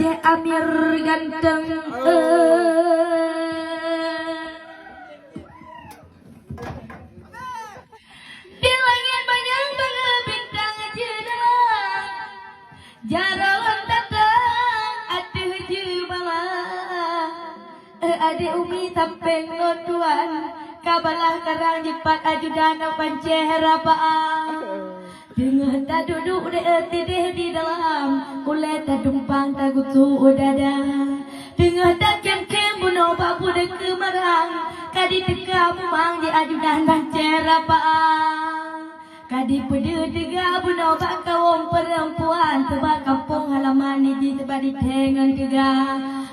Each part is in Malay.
Cik Amir ganteng di langit banyak banget bintang cemerlang jarang datang atuh je malah adik umi tampeng lotuan kabalah karang jipat ajudan panceh rapaan dengan tak duduk tidih di dalam kulit tak tumpang tak kutu dada dengan tak kem-kem bunuh babu dek kemarang kadi teka memang di ajudan panceh rapaan kadi pede tega bunuh bak kawong perempuan tebak kampung halaman di tebak di tengan tega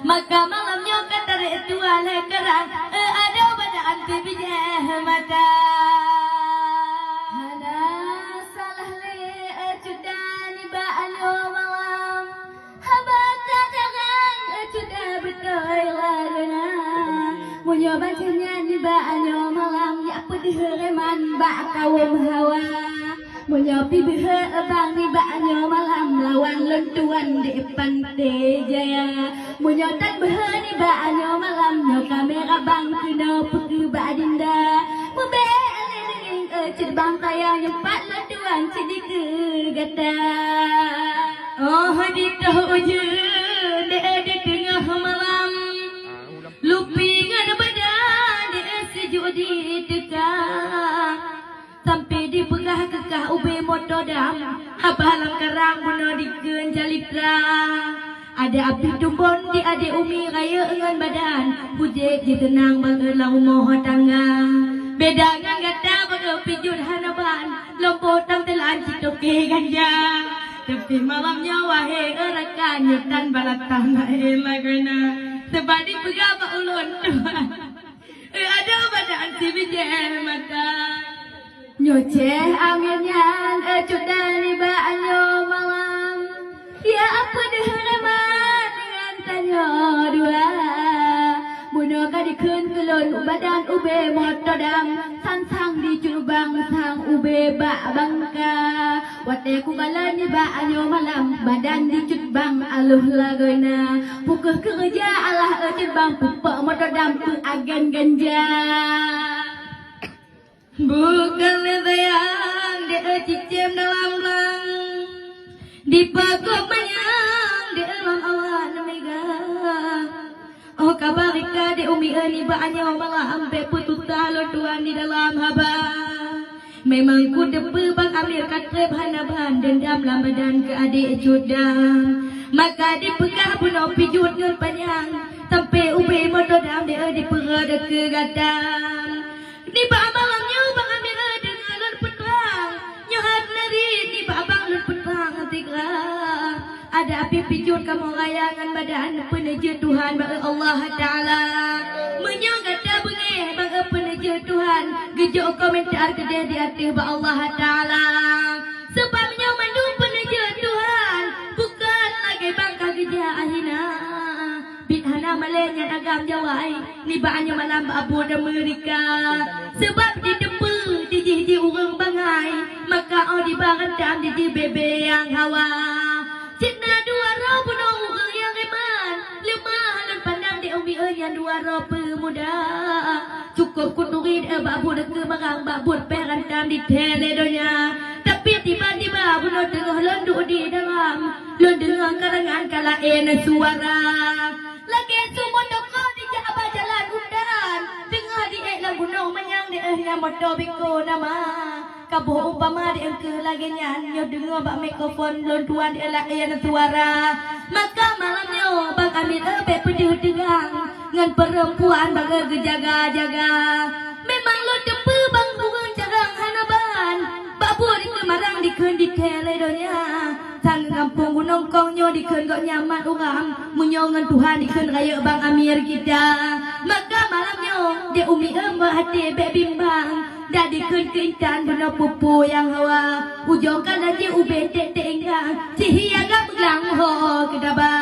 maka malamnya kata rek tuan kerang ada pada anti bijah mata hana salah le cudan ba anu malam haba kadangan cudan betul lagana munyo bacanya ni ba anu malam ya pedih reman ba kawum hawa munyo pibih bang ni ba anu malam lawan lentuan di pantai jaya munyo tak beh ni ba anu malam nyo kamera bang kena pergi ba dinda mube cerbang tayang nyempat lentuan cedi ke gata oh di tahu je de tengah malam lupingan badan de sejuk di tekang sampai di pegah kekah ube motor dam habalang karang bunuh di genjalitra ada api tumbon di adik umi raya dengan badan bujek di tenang bangelang moh tangga beda dengan gata baga pijun hanaban lompot tam telan citoke ganja tapi malamnya wahai erakan nyutan balatan lagana sebab di pegah bak ulun tuan ada badan si bijak mata nyoceh aminyan cudan riba anyo malam ya apa dehreman dengan tanya dua bunuh kadi keun kelon badan ube motodam sang di curubang sang ube bak bangka wate ku balan ni ba anyo malam badan di curubang aluh lagona pukul kerja alah curubang pupak motodam tu agan ganja bukan sayang dia cicim dalam lang di pagok banyak di dalam awan mega oh kabarika di umi ani baanya malam be pututa lotuan di dalam haba memang ku depe bang amir katrep hanaban dendam lam badan ke adik judang maka di pegah bunuh pijut ngun panjang sampai umi mododam dia di perada ke gadang di ba malamnya bang amir dengan lon petang nyohat nari di ba bang lon petang tiga ada api pijut kamu rayangan badan peneja Tuhan bagi Allah Ta'ala menyangkata bengih bagi peneja Tuhan gejok komentar kedai di atas bagi Allah Ta'ala sebabnya mandu peneja Tuhan bukan lagi bangka gejak ahina bidhana malenya agam jawai ni baanya malam abu Amerika sebab di depu di jiji urang bangai maka au di barantam di bebe yang hawa cina dua roh bunuh urang yang reman lemah dan pandang di umi yang dua roh pemuda cukup kuturin babu deke barang babu perantam di teledonya tapi tiba-tiba bunuh tengah lendu di dalam lendu karangan kala suara lagi semua toko di jalan undan tengah di lagu nong menyang di motor biko nama kabuh umpama di engke lagi nyanyo dengar bak mikrofon lontuan di lain suara maka malamnya bang amir pedih tegang ngan perempuan baga gejaga-jaga memang lo depe bang burung jarang hanaban babu di kemarang di kendi teledonya sang kampung gunung kongnyo di keun kok nyaman orang munyongan Tuhan di keun raya bang amir kita maka malamnya dia umi hati be bimbang dah di keun keintan benar pupu yang hawa ujongkan lagi ube tek-tek enggak cihia gak belang ho kedaba